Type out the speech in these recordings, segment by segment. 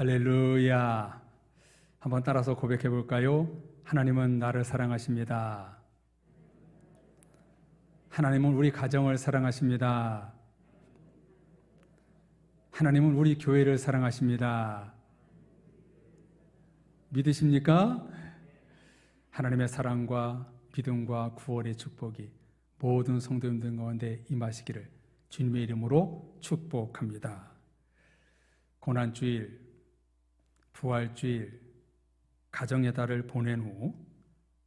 할렐루야. 한번 따라서 고백해 볼까요? 하나님은 나를 사랑하십니다. 하나님은 우리 가정을 사랑하십니다. 하나님은 우리 교회를 사랑하십니다. 믿으십니까? 하나님의 사랑과 믿음과 구원의 축복이 모든 성도님들 가운데 임하시기를 주님의 이름으로 축복합니다. 고난주일, 부활주일, 가정의 달을 보낸 후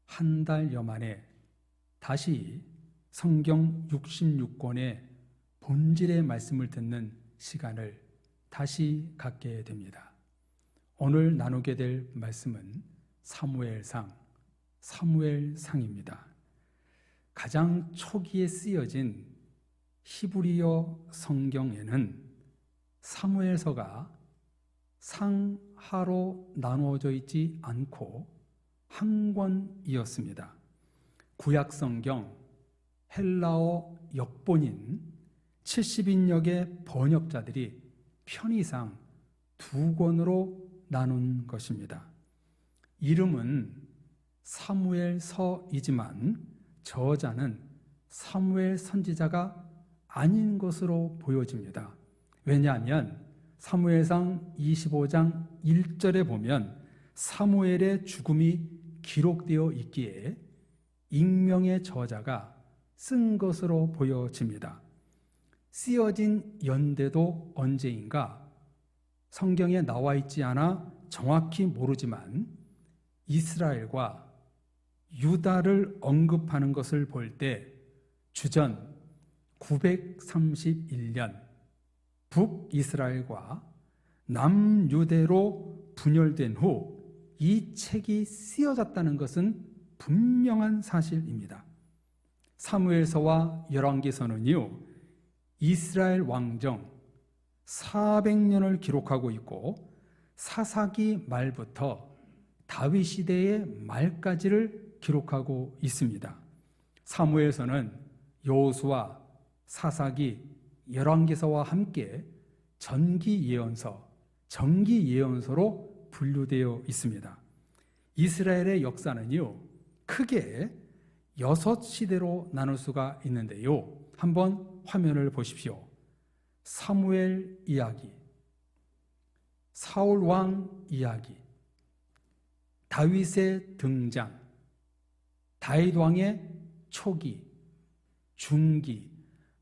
한 달여 만에 다시 성경 66권의 본질의 말씀을 듣는 시간을 다시 갖게 됩니다. 오늘 나누게 될 말씀은 사무엘상입니다. 가장 초기에 쓰여진 히브리어 성경에는 사무엘서가 상하로 나누어져 있지 않고 한 권이었습니다. 구약 성경 헬라어 역본인 70인역의 번역자들이 편의상 두 권으로 나눈 것입니다. 이름은 사무엘서이지만 저자는 사무엘 선지자가 아닌 것으로 보여집니다. 왜냐하면 사무엘상 25장 1절에 보면 사무엘의 죽음이 기록되어 있기에 익명의 저자가 쓴 것으로 보여집니다. 쓰여진 연대도 언제인가 성경에 나와 있지 않아 정확히 모르지만 이스라엘과 유다를 언급하는 것을 볼 때 주전 931년 북이스라엘과 남유대로 분열된 후 이 책이 쓰여졌다는 것은 분명한 사실입니다. 사무엘서와 열왕기서는요, 이스라엘 왕정 400년을 기록하고 있고 사사기 말부터 다윗 시대의 말까지를 기록하고 있습니다. 사무엘서는 여호수아, 사사기, 열왕기서와 함께 전기 예언서, 정기 예언서로 분류되어 있습니다. 이스라엘의 역사는요, 크게 6시대로 나눌 수가 있는데요. 한번 화면을 보십시오. 사무엘 이야기, 사울 왕 이야기, 다윗의 등장, 다윗 왕의 초기, 중기,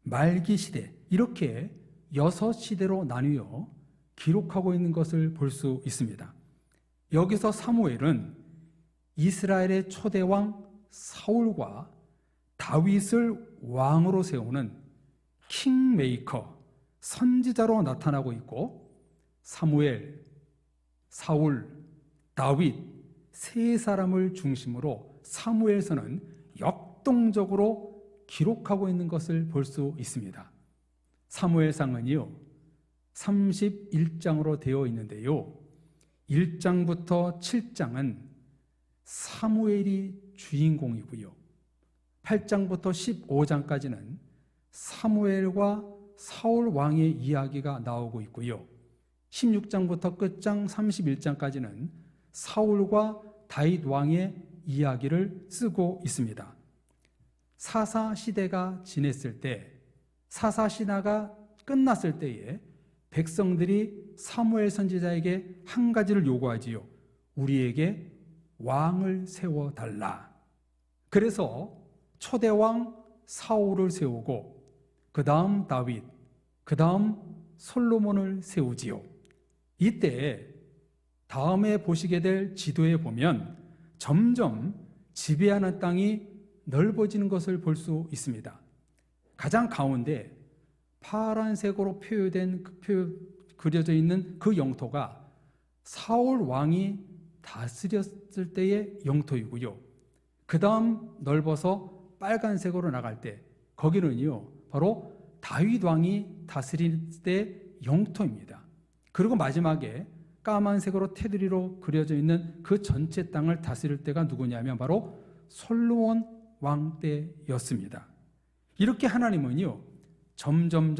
말기 시대, 이렇게 6시대로 나뉘어 기록하고 있는 것을 볼 수 있습니다. 여기서 사무엘은 이스라엘의 초대왕 사울과 다윗을 왕으로 세우는 킹메이커, 선지자로 나타나고 있고 사무엘, 사울, 다윗 세 사람을 중심으로 사무엘서는 역동적으로 기록하고 있는 것을 볼 수 있습니다. 사무엘상은요 31장으로 되어 있는데요, 1장부터 7장은 사무엘이 주인공이고요, 8장부터 15장까지는 사무엘과 사울 왕의 이야기가 나오고 있고요, 16장부터 끝장 31장까지는 사울과 다윗 왕의 이야기를 쓰고 있습니다. 사사시대가 지냈을 때, 사사시대가 끝났을 때에 백성들이 사무엘 선지자에게 한 가지를 요구하지요. 우리에게 왕을 세워달라. 그래서 초대왕 사울을 세우고 그 다음 다윗, 그 다음 솔로몬을 세우지요. 이때 다음에 보시게 될 지도에 보면 점점 지배하는 땅이 넓어지는 것을 볼 수 있습니다. 가장 가운데 파란색으로 그려져 있는 그 영토가 사울 왕이 다스렸을 때의 영토이고요, 그 다음 넓어서 빨간색으로 나갈 때 거기는요 바로 다윗 왕이 다스릴 때 영토입니다. 그리고 마지막에 까만색으로 테두리로 그려져 있는 그 전체 땅을 다스릴 때가 누구냐면 바로 솔로몬 왕 때였습니다. 이렇게 하나님은요 점점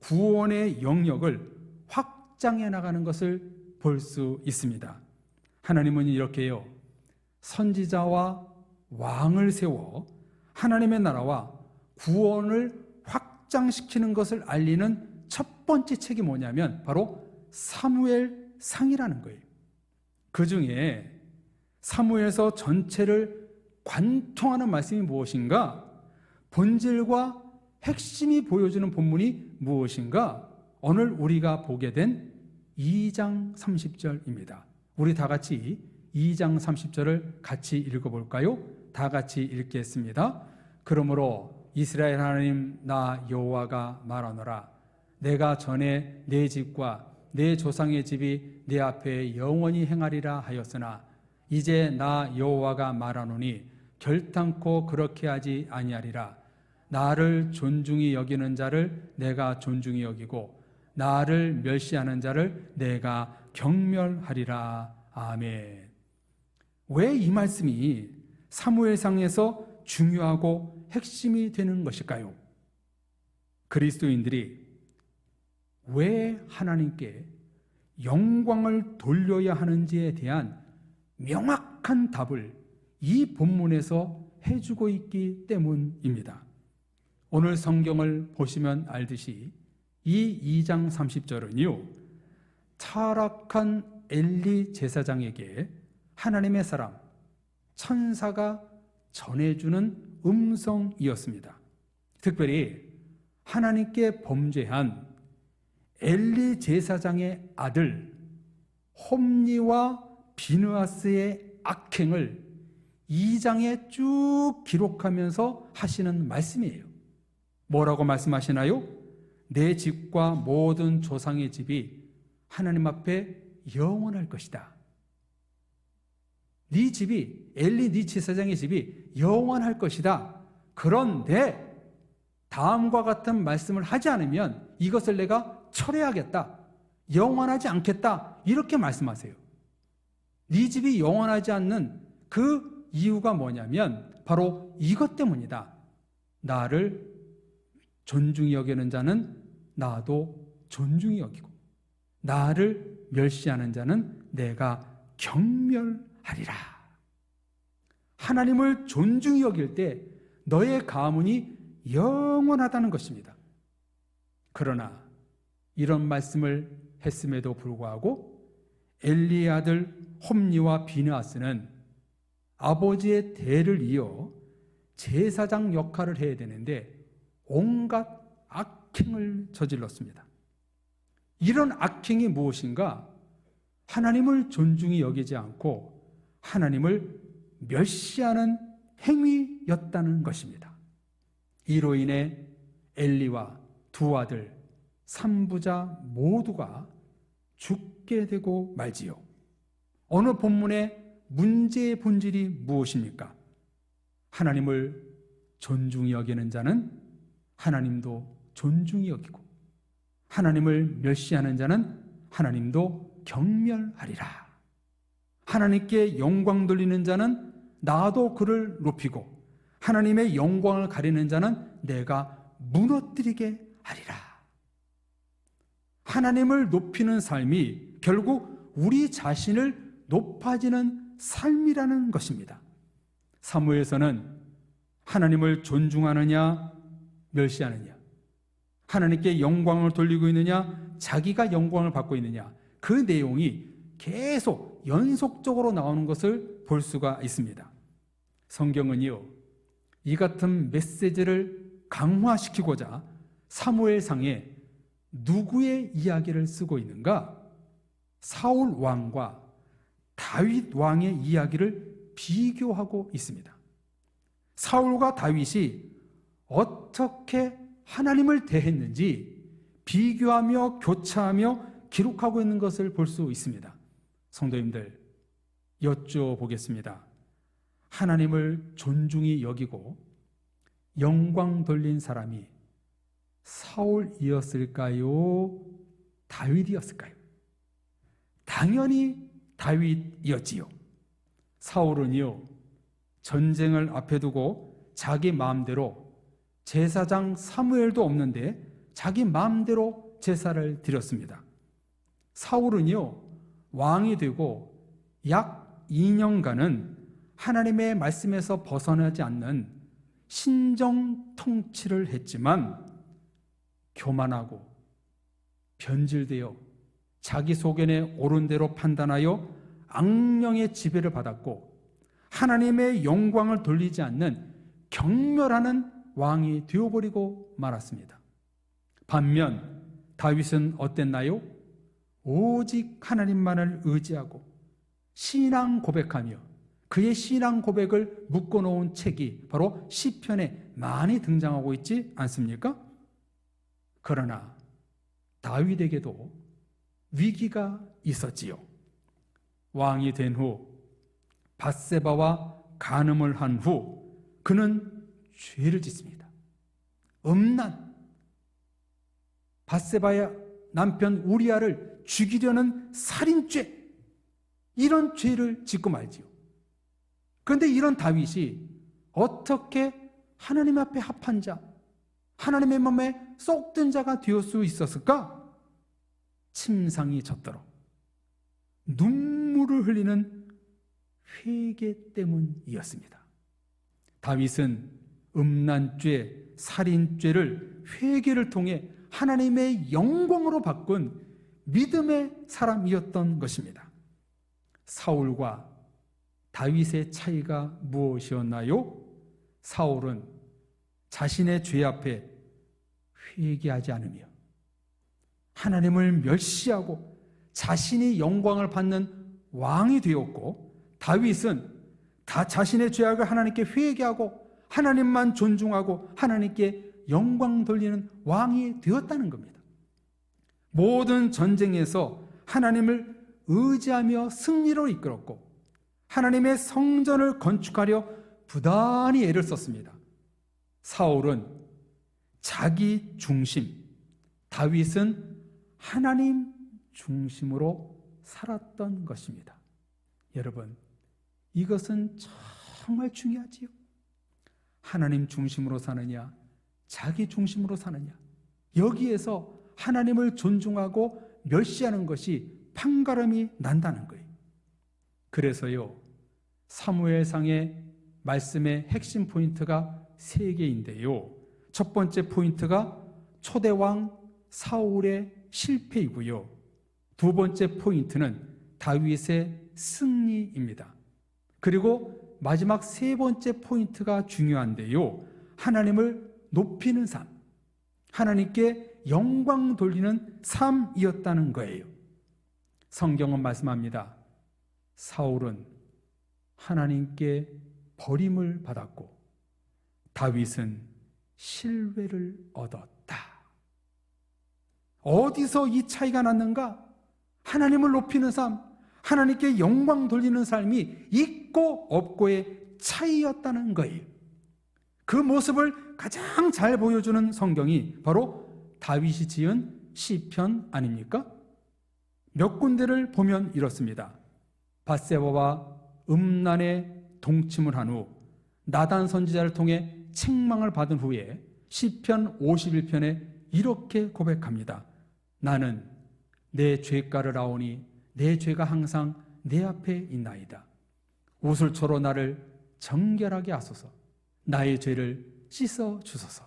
구원의 영역을 확장해 나가는 것을 볼 수 있습니다. 하나님은 이렇게요, 선지자와 왕을 세워 하나님의 나라와 구원을 확장시키는 것을 알리는 첫 번째 책이 뭐냐면 바로 사무엘상이라는 거예요. 그 중에 사무엘서 전체를 관통하는 말씀이 무엇인가? 본질과 핵심이 보여주는 본문이 무엇인가? 오늘 우리가 보게 된 2장 30절입니다. 우리 다 같이 2장 30절을 같이 읽어볼까요? 다 같이 읽겠습니다. 그러므로 이스라엘 하나님 나 여호와가 말하노라. 내가 전에 내 집과 내 조상의 집이 내 앞에 영원히 행하리라 하였으나 이제 나 여호와가 말하노니 결탄코 그렇게 하지 아니하리라. 나를 존중히 여기는 자를 내가 존중히 여기고 나를 멸시하는 자를 내가 경멸하리라. 아멘. 왜 이 말씀이 사무엘상에서 중요하고 핵심이 되는 것일까요? 그리스도인들이 왜 하나님께 영광을 돌려야 하는지에 대한 명확한 답을 이 본문에서 해주고 있기 때문입니다. 오늘 성경을 보시면 알듯이 이 2장 30절은요, 타락한 엘리 제사장에게 하나님의 사람, 천사가 전해주는 음성이었습니다. 특별히 하나님께 범죄한 엘리 제사장의 아들 홈니와 비느하스의 악행을 2장에 쭉 기록하면서 하시는 말씀이에요. 뭐라고 말씀하시나요? 내 집과 모든 조상의 집이 하나님 앞에 영원할 것이다. 네 집이, 엘리 네 제사장의 집이 영원할 것이다. 그런데 다음과 같은 말씀을 하지 않으면 이것을 내가 철회하겠다. 영원하지 않겠다. 이렇게 말씀하세요. 네 집이 영원하지 않는 그 이유가 뭐냐면 바로 이것 때문이다. 나를 존중히 여기는 자는 나도 존중히 여기고 나를 멸시하는 자는 내가 경멸하리라. 하나님을 존중히 여길 때 너의 가문이 영원하다는 것입니다. 그러나 이런 말씀을 했음에도 불구하고 엘리의 아들 홈니와 비느하스는 아버지의 대를 이어 제사장 역할을 해야 되는데 온갖 악행을 저질렀습니다. 이런 악행이 무엇인가? 하나님을 존중히 여기지 않고 하나님을 멸시하는 행위였다는 것입니다. 이로 인해 엘리와 두 아들, 삼부자 모두가 죽게 되고 말지요. 오늘 본문의 문제의 본질이 무엇입니까? 하나님을 존중히 여기는 자는 하나님도 존중히 여기고 하나님을 멸시하는 자는 하나님도 경멸하리라. 하나님께 영광 돌리는 자는 나도 그를 높이고 하나님의 영광을 가리는 자는 내가 무너뜨리게 하리라. 하나님을 높이는 삶이 결국 우리 자신을 높아지는 삶이라는 것입니다. 사무엘서는 하나님을 존중하느냐 멸시하느냐, 하나님께 영광을 돌리고 있느냐 자기가 영광을 받고 있느냐, 그 내용이 계속 연속적으로 나오는 것을 볼 수가 있습니다. 성경은요, 이 같은 메시지를 강화시키고자 사무엘상에 누구의 이야기를 쓰고 있는가? 사울 왕과 다윗 왕의 이야기를 비교하고 있습니다. 사울과 다윗이 어떻게 하나님을 대했는지 비교하며 교차하며 기록하고 있는 것을 볼 수 있습니다. 성도님들, 여쭤보겠습니다. 하나님을 존중히 여기고 영광 돌린 사람이 사울이었을까요? 다윗이었을까요? 당연히 다윗이었지요. 사울은요, 전쟁을 앞에 두고 자기 마음대로 제사장 사무엘도 없는데 자기 마음대로 제사를 드렸습니다. 사울은요, 왕이 되고 약 2년간은 하나님의 말씀에서 벗어나지 않는 신정 통치를 했지만 교만하고 변질되어 자기 소견에 옳은 대로 판단하여 악령의 지배를 받았고 하나님의 영광을 돌리지 않는 경멸하는 왕이 되어버리고 말았습니다. 반면 다윗은 어땠나요? 오직 하나님만을 의지하고 신앙 고백하며 그의 신앙 고백을 묶어놓은 책이 바로 시편에 많이 등장하고 있지 않습니까? 그러나 다윗에게도 위기가 있었지요. 왕이 된 후 밧세바와 간음을 한 후 그는 죄를 짓습니다. 음란, 밧세바의 남편 우리아를 죽이려는 살인죄, 이런 죄를 짓고 말지요. 그런데 이런 다윗이 어떻게 하나님 앞에 합한 자, 하나님의 마음에 쏙든 자가 되을 수 있었을까? 침상이 젖도록 눈물을 흘리는 회개 때문이었습니다. 다윗은 음란죄, 살인죄를 회개를 통해 하나님의 영광으로 바꾼 믿음의 사람이었던 것입니다. 사울과 다윗의 차이가 무엇이었나요? 사울은 자신의 죄 앞에 회개하지 않으며 하나님을 멸시하고 자신이 영광을 받는 왕이 되었고, 다윗은 다 자신의 죄악을 하나님께 회개하고 하나님만 존중하고 하나님께 영광 돌리는 왕이 되었다는 겁니다. 모든 전쟁에서 하나님을 의지하며 승리로 이끌었고 하나님의 성전을 건축하려 부단히 애를 썼습니다. 사울은 자기 중심, 다윗은 하나님 중심으로 살았던 것입니다. 여러분, 이것은 정말 중요하지요. 하나님 중심으로 사느냐, 자기 중심으로 사느냐, 여기에서 하나님을 존중하고 멸시하는 것이 판가름이 난다는 거예요. 그래서요, 사무엘상의 말씀의 핵심 포인트가 3개인데요. 첫 번째 포인트가 초대왕 사울의 실패이고요. 두 번째 포인트는 다윗의 승리입니다. 그리고 마지막 3번째 포인트가 중요한데요. 하나님을 높이는 삶, 하나님께 영광 돌리는 삶이었다는 거예요. 성경은 말씀합니다. 사울은 하나님께 버림을 받았고 다윗은 신뢰를 얻었다. 어디서 이 차이가 났는가? 하나님을 높이는 삶, 하나님께 영광 돌리는 삶이 있고 없고의 차이였다는 거예요. 그 모습을 가장 잘 보여주는 성경이 바로 다윗이 지은 시편 아닙니까? 몇 군데를 보면 이렇습니다. 밧세바와 음란에 동침을 한 후 나단 선지자를 통해 책망을 받은 후에 시편 51편에 이렇게 고백합니다. 나는 내 죄가를 아오니 내 죄가 항상 내 앞에 있나이다. 우슬초로 나를 정결하게 하소서. 나의 죄를 씻어 주소서.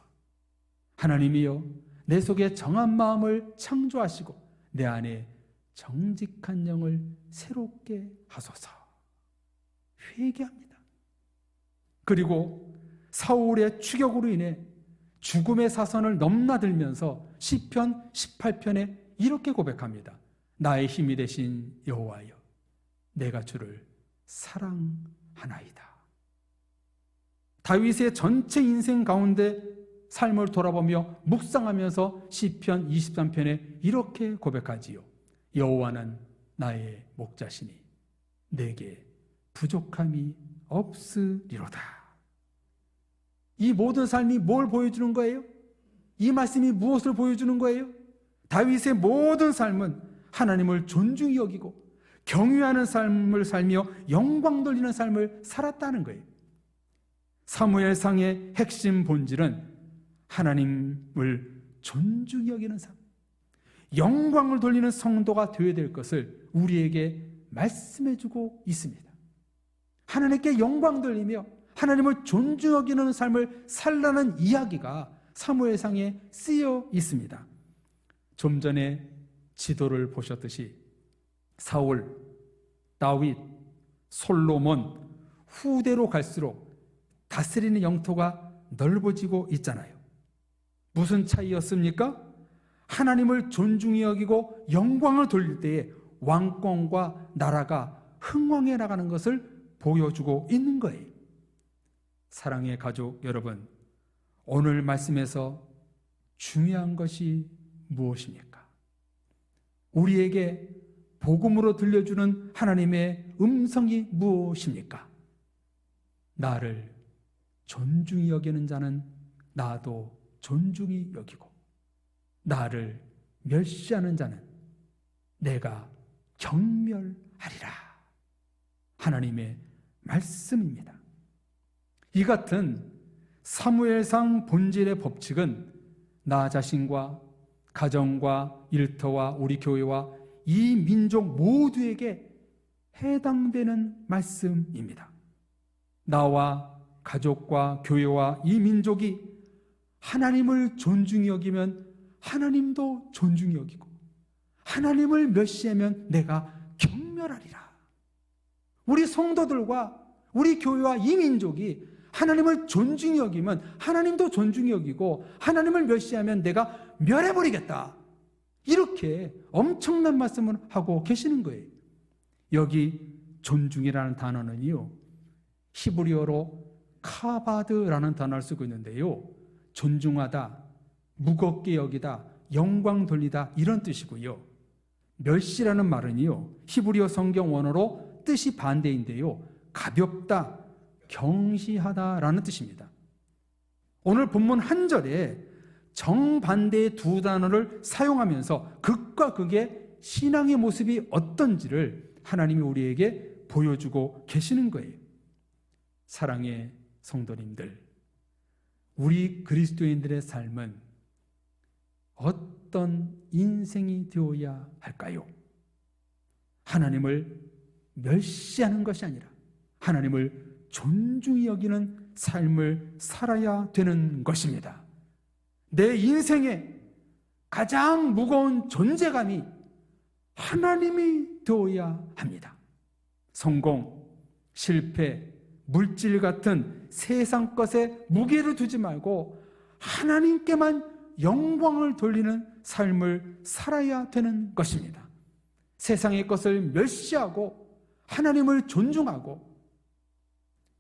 하나님이여, 내 속에 정한 마음을 창조하시고 내 안에 정직한 영을 새롭게 하소서. 회개합니다. 그리고 사울의 추격으로 인해 죽음의 사선을 넘나들면서 시편 18편에 이렇게 고백합니다. 나의 힘이 되신 여호와여, 내가 주를 사랑하나이다. 다윗의 전체 인생 가운데 삶을 돌아보며 묵상하면서 시편 23편에 이렇게 고백하지요. 여호와는 나의 목자시니 내게 부족함이 없으리로다. 이 모든 삶이 뭘 보여주는 거예요? 이 말씀이 무엇을 보여주는 거예요? 다윗의 모든 삶은 하나님을 존중히 여기고 경외하는 삶을 살며 영광 돌리는 삶을 살았다는 거예요. 사무엘상의 핵심 본질은 하나님을 존중히 여기는 삶, 영광을 돌리는 성도가 되어야 될 것을 우리에게 말씀해주고 있습니다. 하나님께 영광 돌리며 하나님을 존중 여기는 삶을 살라는 이야기가 사무엘상에 쓰여 있습니다. 좀 전에 지도를 보셨듯이 사울, 다윗, 솔로몬 후대로 갈수록 다스리는 영토가 넓어지고 있잖아요. 무슨 차이였습니까? 하나님을 존중히 여기고 영광을 돌릴 때에 왕권과 나라가 흥왕해 나가는 것을 보여주고 있는 거예요. 사랑의 가족 여러분, 오늘 말씀에서 중요한 것이 무엇입니까? 우리에게 복음으로 들려주는 하나님의 음성이 무엇입니까? 나를 존중히 여기는 자는 나도 존중히 여기고, 나를 멸시하는 자는 내가 경멸하리라. 하나님의 말씀입니다. 이 같은 사무엘상 본질의 법칙은 나 자신과 가정과 일터와 우리 교회와 이 민족 모두에게 해당되는 말씀입니다. 나와 가족과 교회와 이 민족이 하나님을 존중히 여기면 하나님도 존중히 여기고, 하나님을 멸시하면 내가 경멸하리라. 우리 성도들과 우리 교회와 이 민족이 하나님을 존중히 여기면 하나님도 존중히 여기고, 하나님을 멸시하면 내가 멸해버리겠다. 이렇게 엄청난 말씀을 하고 계시는 거예요. 여기 존중이라는 단어는요, 히브리어로 카바드라는 단어를 쓰고 있는데요, 존중하다, 무겁게 여기다, 영광 돌리다 이런 뜻이고요. 멸시라는 말은요, 히브리어 성경 원어로 뜻이 반대인데요, 가볍다, 경시하다라는 뜻입니다. 오늘 본문 한 절에 정반대의 두 단어를 사용하면서 극과 극의 신앙의 모습이 어떤지를 하나님이 우리에게 보여주고 계시는 거예요. 사랑의 성도님들, 우리 그리스도인들의 삶은 어떤 인생이 되어야 할까요? 하나님을 멸시하는 것이 아니라 하나님을 존중히 여기는 삶을 살아야 되는 것입니다. 내 인생의 가장 무거운 존재감이 하나님이 되어야 합니다. 성공, 실패, 물질 같은 세상 것에 무게를 두지 말고 하나님께만 영광을 돌리는 삶을 살아야 되는 것입니다. 세상의 것을 멸시하고 하나님을 존중하고,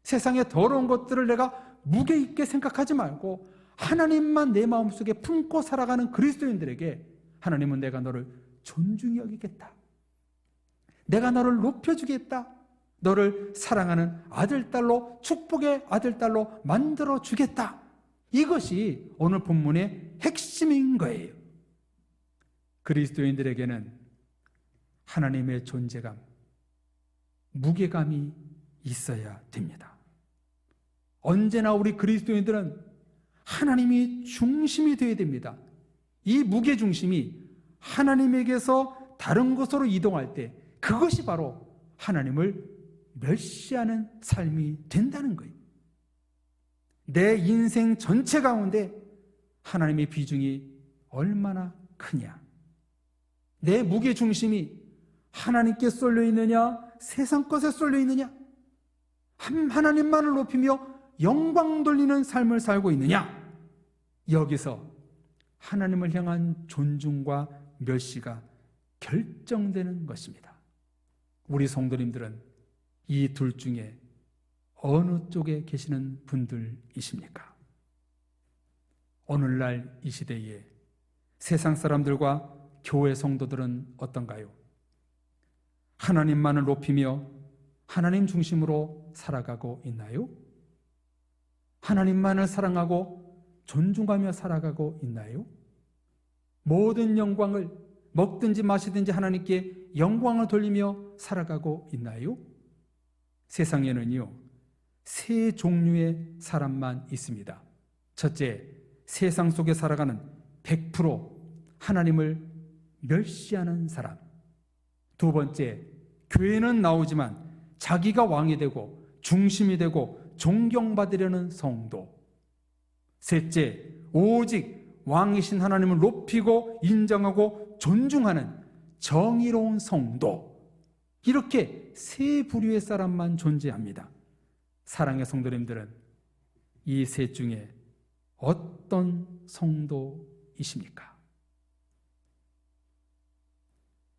세상의 더러운 것들을 내가 무게 있게 생각하지 말고 하나님만 내 마음속에 품고 살아가는 그리스도인들에게 하나님은 내가 너를 존중히 여기겠다, 내가 너를 높여주겠다, 너를 사랑하는 아들딸로, 축복의 아들딸로 만들어주겠다. 이것이 오늘 본문의 핵심인 거예요. 그리스도인들에게는 하나님의 존재감, 무게감이 있어야 됩니다. 언제나 우리 그리스도인들은 하나님이 중심이 되어야 됩니다. 이 무게중심이 하나님에게서 다른 곳으로 이동할 때 그것이 바로 하나님을 멸시하는 삶이 된다는 거예요. 내 인생 전체 가운데 하나님의 비중이 얼마나 크냐, 내 무게중심이 하나님께 쏠려 있느냐, 세상 것에 쏠려 있느냐, 하나님만을 높이며 영광 돌리는 삶을 살고 있느냐, 여기서 하나님을 향한 존중과 멸시가 결정되는 것입니다. 우리 성도님들은 이 둘 중에 어느 쪽에 계시는 분들이십니까? 오늘날 이 시대에 세상 사람들과 교회 성도들은 어떤가요? 하나님만을 높이며 하나님 중심으로 살아가고 있나요? 하나님만을 사랑하고 존중하며 살아가고 있나요? 모든 영광을 먹든지 마시든지 하나님께 영광을 돌리며 살아가고 있나요? 세상에는요, 세 종류의 사람만 있습니다. 첫째, 세상 속에 살아가는 100% 하나님을 멸시하는 사람. 두 번째, 교회는 나오지만 자기가 왕이 되고 중심이 되고 존경받으려는 성도. 셋째, 오직 왕이신 하나님을 높이고 인정하고 존중하는 정의로운 성도. 이렇게 세 부류의 사람만 존재합니다. 사랑의 성도님들은 이 셋 중에 어떤 성도이십니까?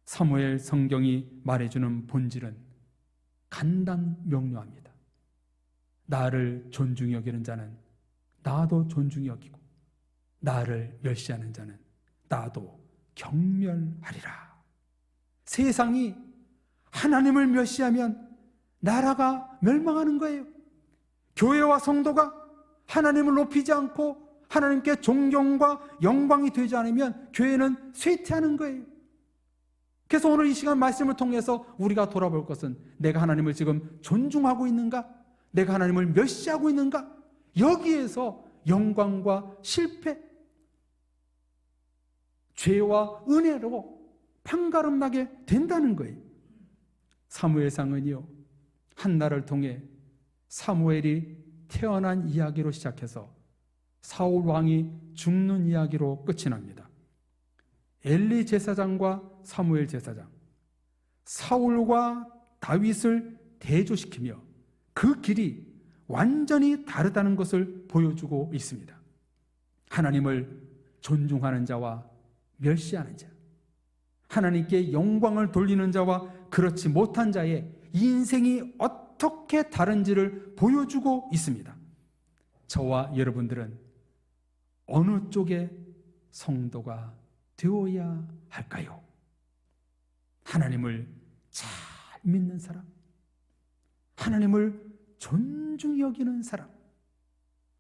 사무엘 성경이 말해주는 본질은 간단 명료합니다. 나를 존중히 여기는 자는 나도 존중히 여기고, 나를 멸시하는 자는 나도 경멸하리라. 세상이 하나님을 멸시하면 나라가 멸망하는 거예요. 교회와 성도가 하나님을 높이지 않고 하나님께 존경과 영광이 되지 않으면 교회는 쇠퇴하는 거예요. 그래서 오늘 이 시간 말씀을 통해서 우리가 돌아볼 것은, 내가 하나님을 지금 존중하고 있는가? 내가 하나님을 멸시하고 있는가? 여기에서 영광과 실패, 죄와 은혜로 판가름나게 된다는 거예요. 사무엘상은요, 한나를 통해 사무엘이 태어난 이야기로 시작해서 사울 왕이 죽는 이야기로 끝이 납니다. 엘리 제사장과 사무엘 제사장, 사울과 다윗을 대조시키며 그 길이 완전히 다르다는 것을 보여주고 있습니다. 하나님을 존중하는 자와 멸시하는 자, 하나님께 영광을 돌리는 자와 그렇지 못한 자의 인생이 어떻게 다른지를 보여주고 있습니다. 저와 여러분들은 어느 쪽의 성도가 되어야 할까요? 하나님을 잘 믿는 사람, 하나님을 존중히 여기는 사람,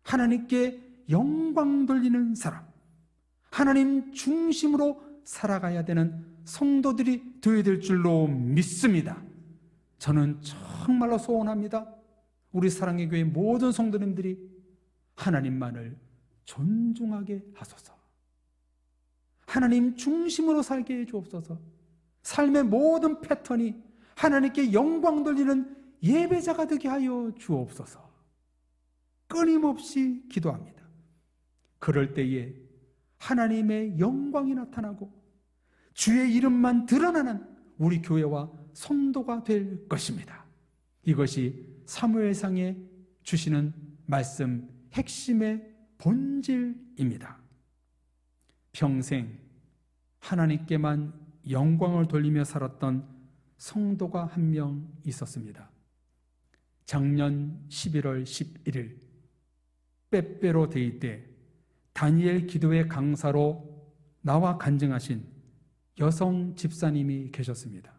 하나님께 영광 돌리는 사람, 하나님 중심으로 살아가야 되는 성도들이 되어야 될 줄로 믿습니다. 저는 정말로 소원합니다. 우리 사랑의 교회 모든 성도님들이 하나님만을 존중하게 하소서. 하나님 중심으로 살게 해 주옵소서. 삶의 모든 패턴이 하나님께 영광 돌리는 예배자가 되게 하여 주옵소서. 끊임없이 기도합니다. 그럴 때에 하나님의 영광이 나타나고 주의 이름만 드러나는 우리 교회와 성도가 될 것입니다. 이것이 사무엘상에 주시는 말씀 핵심의 본질입니다. 평생 하나님께만 영광을 돌리며 살았던 성도가 한 명 있었습니다. 작년 11월 11일 빼빼로 데이 때 다니엘 기도회 강사로 나와 간증하신 여성 집사님이 계셨습니다.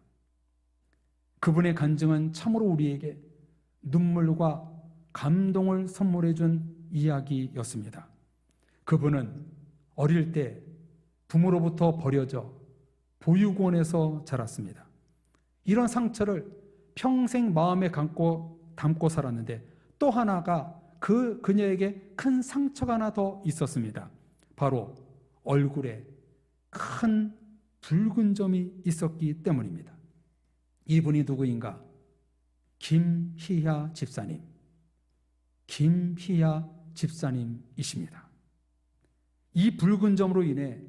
그분의 간증은 참으로 우리에게 눈물과 감동을 선물해 준 이야기였습니다. 그분은 어릴 때 부모로부터 버려져 보육원에서 자랐습니다. 이런 상처를 평생 마음에 담고 살았는데, 또 하나가 그녀에게 큰 상처가 하나 더 있었습니다. 바로 얼굴에 큰 붉은 점이 있었기 때문입니다. 이분이 누구인가? 김희야 집사님. 김희야 집사님이십니다. 이 붉은 점으로 인해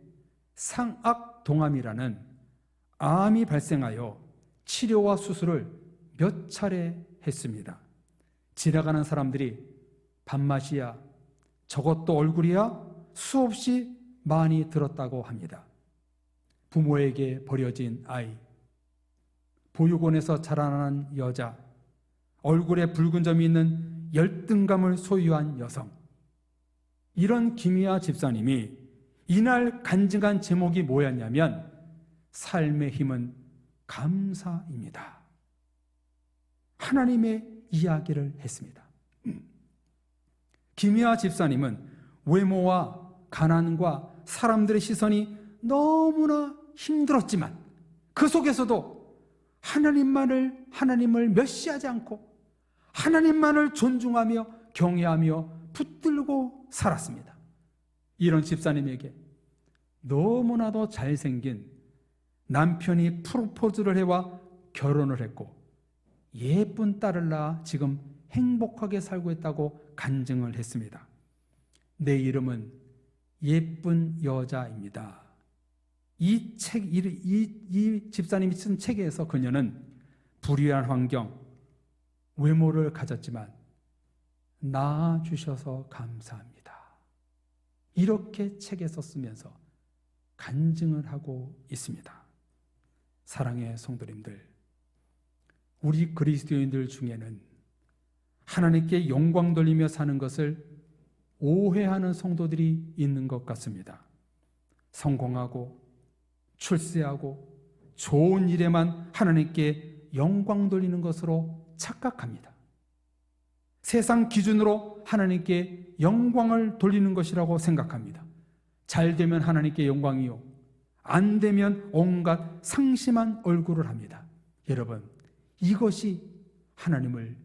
상악동암이라는 암이 발생하여 치료와 수술을 몇 차례 했습니다. 지나가는 사람들이 밥맛이야, 저것도 얼굴이야 수없이 많이 들었다고 합니다. 부모에게 버려진 아이, 보육원에서 자라난 여자, 얼굴에 붉은 점이 있는 열등감을 소유한 여성, 이런 김희아 집사님이 이날 간증한 제목이 뭐였냐면 삶의 힘은 감사입니다. 하나님의 이야기를 했습니다. 김희아 집사님은 외모와 가난과 사람들의 시선이 너무나 힘들었지만 그 속에서도 하나님을 멸시하지 않고 하나님만을 존중하며 경외하며 붙들고 살았습니다. 이런 집사님에게 너무나도 잘생긴 남편이 프로포즈를 해와 결혼을 했고 예쁜 딸을 낳아 지금 행복하게 살고 있다고 간증을 했습니다. 내 이름은 예쁜 여자입니다. 이 집사님이 쓴 책에서 그녀는 불의한 환경, 외모를 가졌지만 낳아주셔서 감사합니다. 이렇게 책에서 쓰면서 간증을 하고 있습니다. 사랑의 성도님들, 우리 그리스도인들 중에는 하나님께 영광 돌리며 사는 것을 오해하는 성도들이 있는 것 같습니다. 성공하고 출세하고 좋은 일에만 하나님께 영광 돌리는 것으로 착각합니다. 세상 기준으로 하나님께 영광을 돌리는 것이라고 생각합니다. 잘 되면 하나님께 영광이요, 안 되면 온갖 상심한 얼굴을 합니다. 여러분, 이것이 하나님을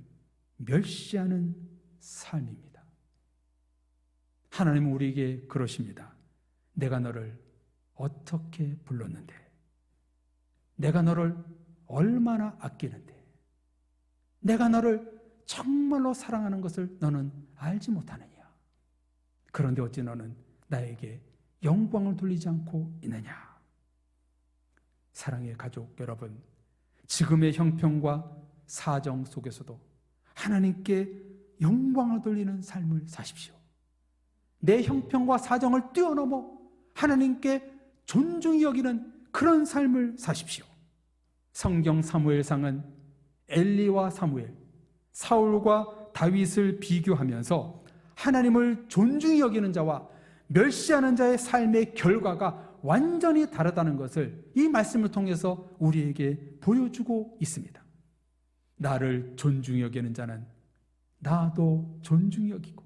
멸시하는 삶입니다. 하나님은 우리에게 그러십니다. 내가 너를 어떻게 불렀는데, 내가 너를 얼마나 아끼는데, 내가 너를 정말로 사랑하는 것을 너는 알지 못하느냐? 그런데 어찌 너는 나에게 영광을 돌리지 않고 있느냐? 사랑의 가족 여러분, 지금의 형편과 사정 속에서도 하나님께 영광을 돌리는 삶을 사십시오. 내 형편과 사정을 뛰어넘어 하나님께 존중히 여기는 그런 삶을 사십시오. 성경 사무엘상은 엘리와 사무엘, 사울과 다윗을 비교하면서 하나님을 존중히 여기는 자와 멸시하는 자의 삶의 결과가 완전히 다르다는 것을 이 말씀을 통해서 우리에게 보여주고 있습니다. 나를 존중히 여기는 자는 나도 존중히 여기고,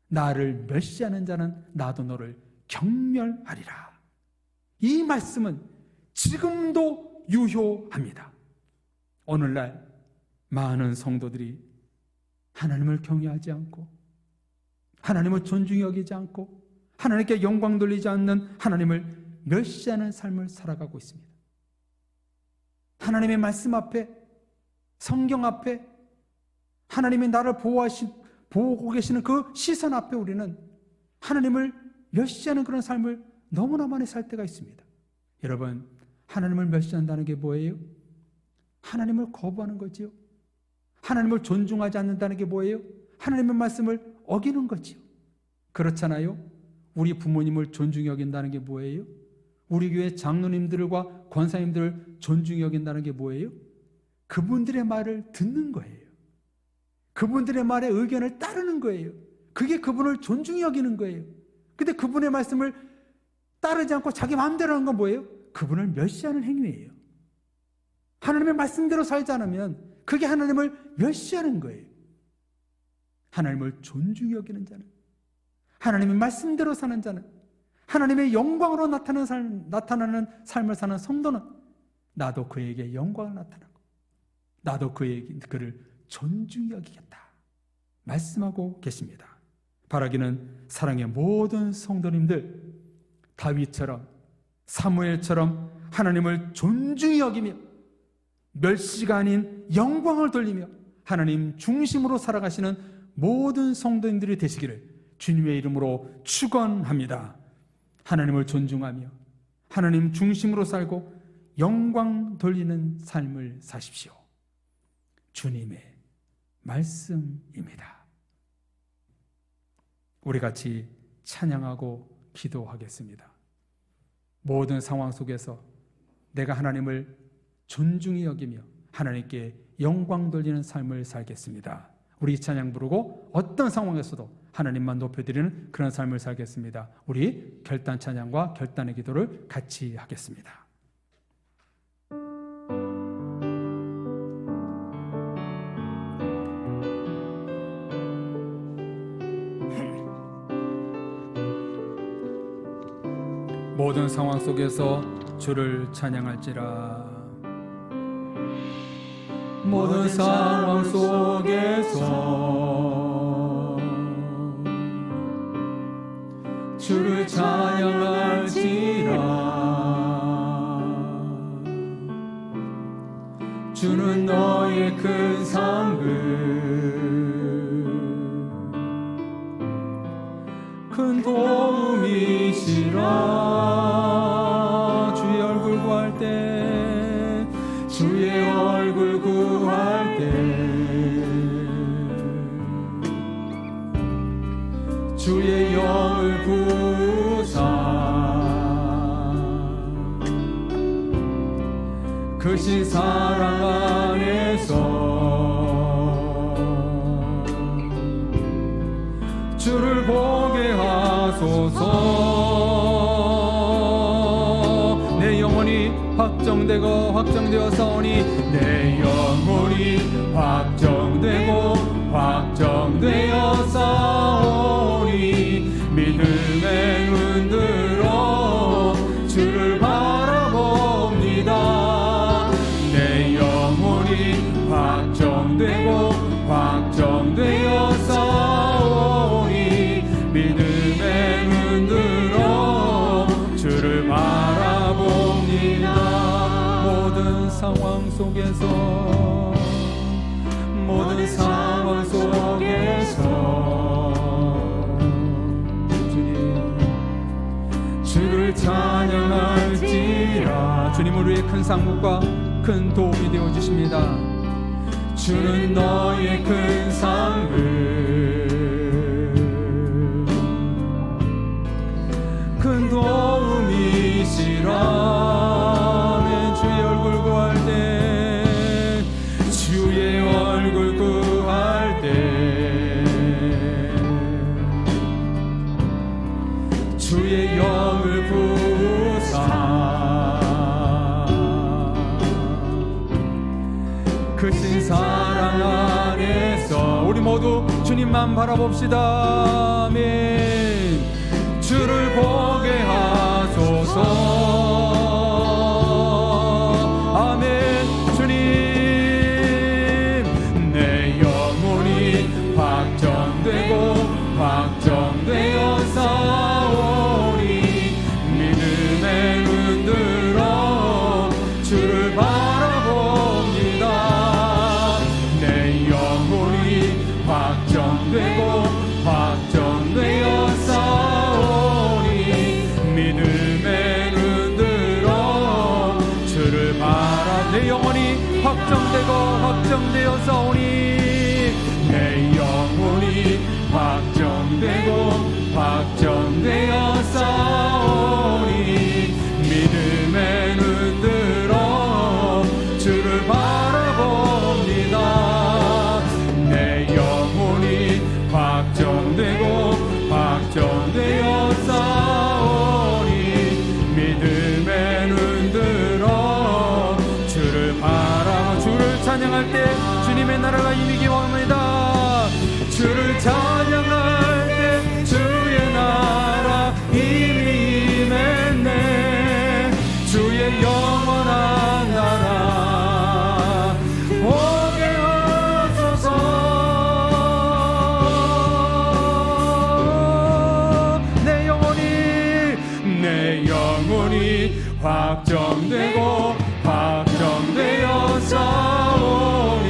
나를 멸시하는 자는 나도 너를 경멸하리라. 이 말씀은 지금도 유효합니다. 오늘날 많은 성도들이 하나님을 경외하지 않고, 하나님을 존중히 여기지 않고, 하나님께 영광 돌리지 않는 하나님을 멸시하는 삶을 살아가고 있습니다. 하나님의 말씀 앞에, 성경 앞에, 하나님이 나를 보고 계시는 그 시선 앞에 우리는 하나님을 멸시하는 그런 삶을 너무나 많이 살 때가 있습니다. 여러분, 하나님을 멸시한다는 게 뭐예요? 하나님을 거부하는 거지요. 하나님을 존중하지 않는다는 게 뭐예요? 하나님의 말씀을 어기는 거지요. 그렇잖아요. 우리 부모님을 존중히 여긴다는 게 뭐예요? 우리 교회 장로님들과 권사님들을 존중히 여긴다는 게 뭐예요? 그분들의 말을 듣는 거예요. 그분들의 말에 의견을 따르는 거예요. 그게 그분을 존중히 여기는 거예요. 근데 그분의 말씀을 따르지 않고 자기 마음대로 하는 건 뭐예요? 그분을 멸시하는 행위예요. 하나님의 말씀대로 살지 않으면 그게 하나님을 멸시하는 거예요. 하나님을 존중히 여기는 자는, 하나님의 말씀대로 사는 자는, 하나님의 영광으로 나타나는 삶을 사는 성도는 나도 그에게 영광을 나타나고, 나도 그를 존중히 여기겠다 말씀하고 계십니다. 바라기는 사랑의 모든 성도님들, 다윗처럼 사무엘처럼 하나님을 존중히 여기며 멸시가 아닌 영광을 돌리며 하나님 중심으로 살아가시는 모든 성도님들이 되시기를 주님의 이름으로 축원합니다. 하나님을 존중하며 하나님 중심으로 살고 영광 돌리는 삶을 사십시오. 주님의 말씀입니다. 우리 같이 찬양하고 기도하겠습니다. 모든 상황 속에서 내가 하나님을 존중히 여기며 하나님께 영광 돌리는 삶을 살겠습니다. 우리 찬양 부르고 어떤 상황에서도 하나님만 높여드리는 그런 삶을 살겠습니다. 우리 결단 찬양과 결단의 기도를 같이 하겠습니다. 모든 상황 속에서 주를 찬양할지라. 모든 상황 속에서 주를 찬양할지라. 주의 영을 부사 크신 사랑 안에서 주를 보게 하소서. 내 영혼이 확정되고 확정되어서오니 내 영혼이 확정되고 확정되어서오니 믿음의 눈 들어 주를 바라봅니다. 내 영혼이 확정되고 확정되어서오니 믿음의 눈 들어 주를 바라봅니다. 모든 상황 속에서 모든 상황 속에서 주를 찬양할지라. 주님은 우리의 큰 상급과 큰 도움이 되어 주십니다. 주는 너의 큰 상급 큰 도움이시라. 주의 얼굴 구할 때 주의 얼굴 구할 때 주의 영을 부사 크신 사랑 안에서 우리 모두 주님만 바라봅시다. 아멘. 주를 보게 하소서. 아멘. 주님 내 영혼이 확정되고 확정되어서오니 믿음의 눈 들어 주를 바라봅니다. 내 영혼이 확정되고 확정되어서오니 믿음의 눈 들어 주를 바라. 내 영혼이 확정되고 확정되어서오니 내 영혼이 확정되고 확정되어서오니 믿음의 눈 들어 주를 바라봅니다. 내 영혼이 확정되고 확정되어서오니 믿음의 눈 들어 주를 바라보. 주를 찬양할 때 주님의 나라가 임하기 원합니다. 주를 찬양할 때 주의 나라 이미 임했네. 주의 영원한 나라 오게 하소서. 내 영혼이 확정되고 확정되어서오니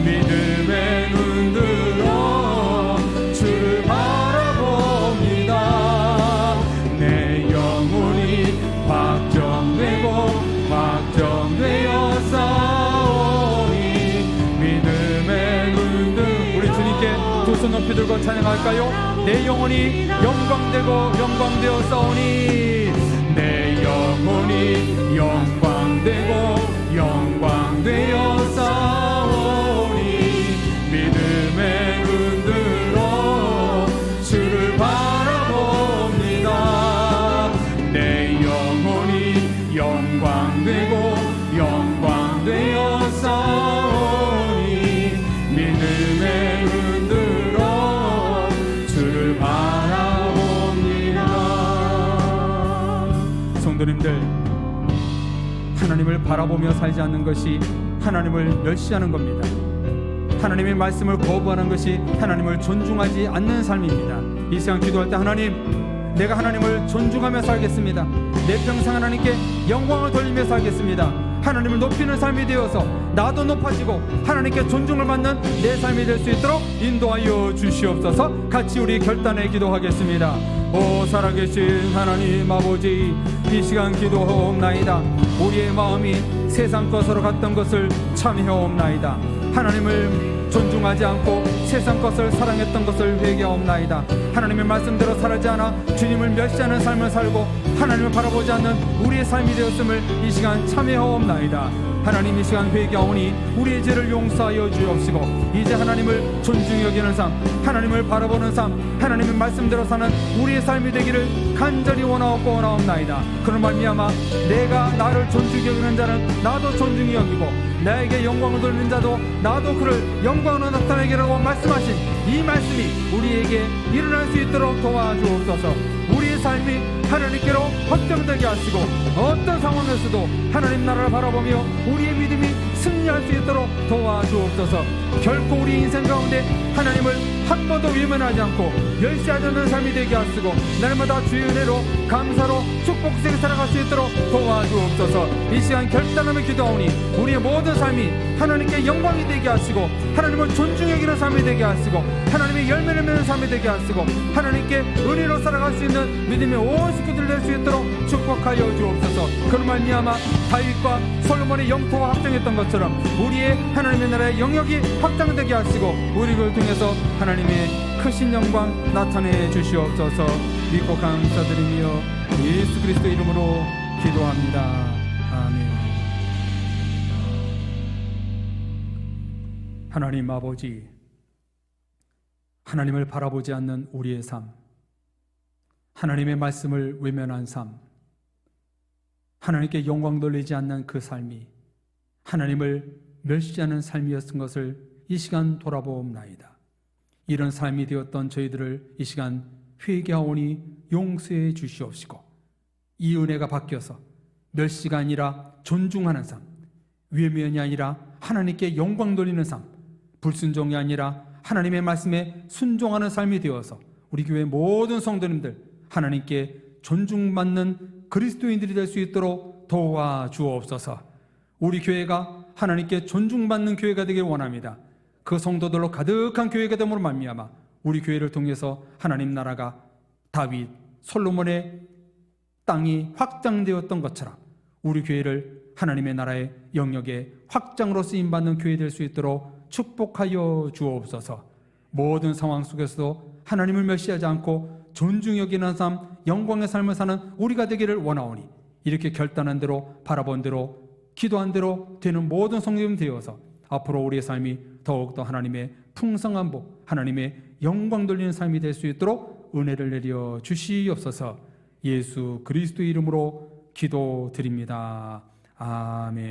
믿음의 눈 들어 주를 바라봅니다. 내 영혼이 확정되고 확정되어서오니 믿음의 눈 들어. 우리 주님께 두 손 높이 들고 찬양할까요? 내 영혼이 영광되고 영광되어서오니 내 영혼이 영광되고 영광되어서오니 믿음의 눈 들어 주를 바라봅니다. 내 영혼이 영광되고 영광되어서오니 믿음의 눈 들어 주를 바라봅니다. 성도님들, 하나님을 바라보며 살지 않는 것이 하나님을 멸시하는 겁니다. 하나님의 말씀을 거부하는 것이 하나님을 존중하지 않는 삶입니다. 이 시간 기도할 때 하나님, 내가 하나님을 존중하며 살겠습니다. 내 평생 하나님께 영광을 돌리며 살겠습니다. 하나님을 높이는 삶이 되어서 나도 높아지고 하나님께 존중을 받는 내 삶이 될 수 있도록 인도하여 주시옵소서. 같이 우리 결단에 기도하겠습니다. 오 살아계신 하나님 아버지, 이 시간 기도하옵나이다. 우리의 마음이 세상 것으로 갔던 것을 참회하옵나이다. 하나님을 존중하지 않고 세상 것을 사랑했던 것을 회개하옵나이다. 하나님의 말씀대로 살지 않아 주님을 멸시하는 삶을 살고 하나님을 바라보지 않는 우리의 삶이 되었음을 이 시간 참회하옵나이다. 하나님, 이 시간 회개하오니 우리의 죄를 용서하여 주옵시고 이제 하나님을 존중히 여기는 삶, 하나님을 바라보는 삶, 하나님의 말씀대로 사는 우리의 삶이 되기를 간절히 원하옵나이다. 그런 말미암아 내가 나를 존중히 여기는 자는 나도 존중히 여기고 나에게 영광을 돌리는 자도 나도 그를 영광으로 나타내기라고 말씀하신 이 말씀이 우리에게 일어날 수 있도록 도와주옵소서. 우리의 삶이 하나님께로 확정되게 하시고 어떤 상황에서도 하나님 나라를 바라보며 우리의 믿음이 승리할 수 있도록 도와주옵소서. 결코 우리 인생 가운데 하나님을 한 번도 외면하지 않고 멸시하지 않는 삶이 되게 하시고 날마다 주의 은혜로 감사로 축복 속에 살아갈 수 있도록 도와주옵소서. 이 시간 결단하며 기도하오니 우리의 모든 삶이 하나님께 영광이 되게 하시고 하나님을 존중히 여기는 삶이 되게 하시고 하나님의 열매를 맺는 삶이 되게 하시고 하나님께 은혜로 살아갈 수 있는 믿음의 온 식구들 될 수 있도록 축복하여 주옵소서. 그런 말미암아 다윗과 솔로몬의 영토가 확정했던 것처럼 우리의 하나님의 나라의 영역이 확장되게 하시고 우리를 통해서 하나님의 크신 영광 나타내 주시옵소서. 믿고 감사드리며 예수 그리스도 이름으로 기도합니다. 아멘. 하나님 아버지, 하나님을 바라보지 않는 우리의 삶, 하나님의 말씀을 외면한 삶, 하나님께 영광 돌리지 않는 그 삶이 하나님을 멸시하는 삶이었던 것을 이 시간 돌아보옵나이다. 이런 삶이 되었던 저희들을 이 시간 회개하오니 용서해 주시옵시고 이 은혜가 바뀌어서 멸시가 아니라 존중하는 삶, 외면이 아니라 하나님께 영광 돌리는 삶, 불순종이 아니라 하나님의 말씀에 순종하는 삶이 되어서 우리 교회 모든 성도님들 하나님께 존중받는 그리스도인들이 될 수 있도록 도와주옵소서. 우리 교회가 하나님께 존중받는 교회가 되길 원합니다. 그 성도들로 가득한 교회가 됨으로 말미암아 우리 교회를 통해서 하나님 나라가 다윗, 솔로몬의 땅이 확장되었던 것처럼 우리 교회를 하나님의 나라의 영역의 확장으로 쓰임받는 교회 될 수 있도록 축복하여 주옵소서. 모든 상황 속에서도 하나님을 멸시하지 않고 존중히 여기는 삶, 영광의 삶을 사는 우리가 되기를 원하오니 이렇게 결단한 대로 바라본 대로 기도한 대로 되는 모든 성도님 되어서 앞으로 우리의 삶이 더욱더 하나님의 풍성한 복, 하나님의 영광 돌리는 삶이 될 수 있도록 은혜를 내려 주시옵소서. 예수 그리스도 이름으로 기도드립니다. 아멘.